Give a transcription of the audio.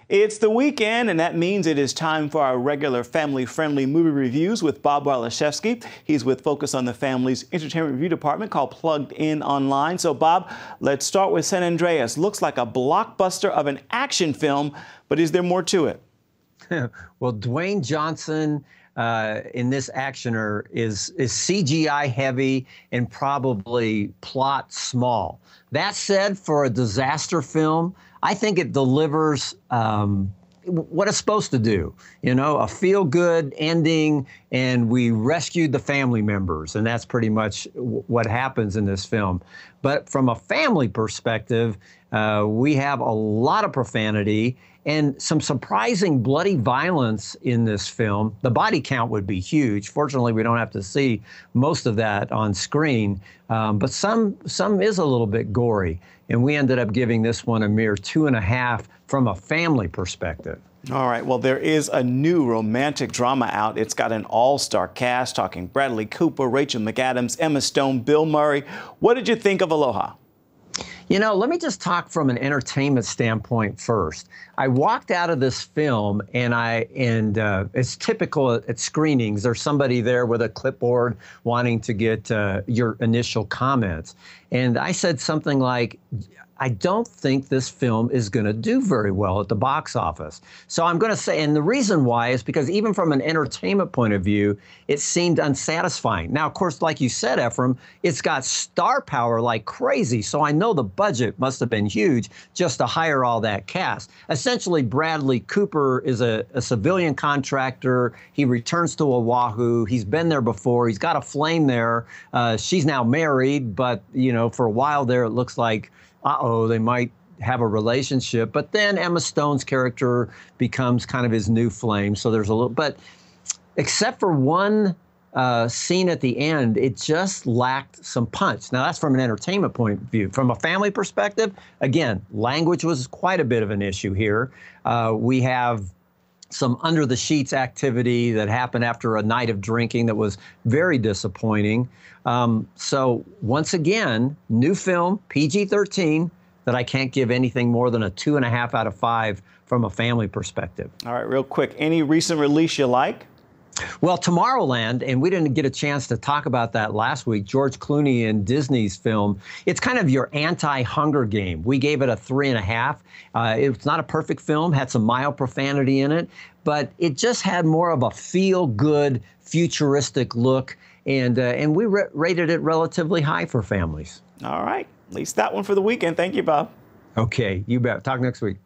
It's the weekend, and that means it is time for our regular family-friendly movie reviews with Bob Waliszewski. He's with Focus on the Family's entertainment review department called Plugged In Online. So, Bob, let's start with San Andreas. Looks like a blockbuster of an action film, but is there more to it? Well, Dwayne Johnson in this actioner is CGI heavy and probably plot small. That said, for a disaster film, I think it delivers what it's supposed to do. You know, a feel-good ending, and we rescued the family members, and that's pretty much what happens in this film. But from a family perspective, we have a lot of profanity and some surprising bloody violence in this film. The body count would be huge. Fortunately, we don't have to see most of that on screen, but some is a little bit gory. And we ended up giving this one a mere 2.5 from a family perspective. All right, well, there is a new romantic drama out. It's got an all-star cast, talking Bradley Cooper, Rachel McAdams, Emma Stone, Bill Murray. What did you think of Aloha? You know, let me just talk from an entertainment standpoint first. I walked out of this film, and it's typical at screenings. There's somebody there with a clipboard wanting to get your initial comments. And I said something like, I don't think this film is going to do very well at the box office. So I'm going to say, and the reason why is because even from an entertainment point of view, it seemed unsatisfying. Now, of course, like you said, Ephraim, it's got star power like crazy. So I know the budget must have been huge just to hire all that cast. Essentially, Bradley Cooper is a civilian contractor. He returns to Oahu. He's been there before. He's got a flame there. She's now married, but, you know, for a while there, it looks like they might have a relationship. But then Emma Stone's character becomes kind of his new flame. So there's a little, but except for one scene at the end, it just lacked some punch. Now, that's from an entertainment point of view. From a family perspective, again, language was quite a bit of an issue here. We have some under the sheets activity that happened after a night of drinking that was very disappointing. So once again, new film, PG-13, that I can't give anything more than a 2.5 out of 5 from a family perspective. All right, real quick, any recent release you like? Well, Tomorrowland, and we didn't get a chance to talk about that last week, George Clooney and Disney's film. It's kind of your anti-Hunger Game. We gave it a 3.5. It's not a perfect film, had some mild profanity in it, but it just had more of a feel-good, futuristic look, and we rated it relatively high for families. All right, at least that one for the weekend. Thank you, Bob. Okay, you bet. Talk next week.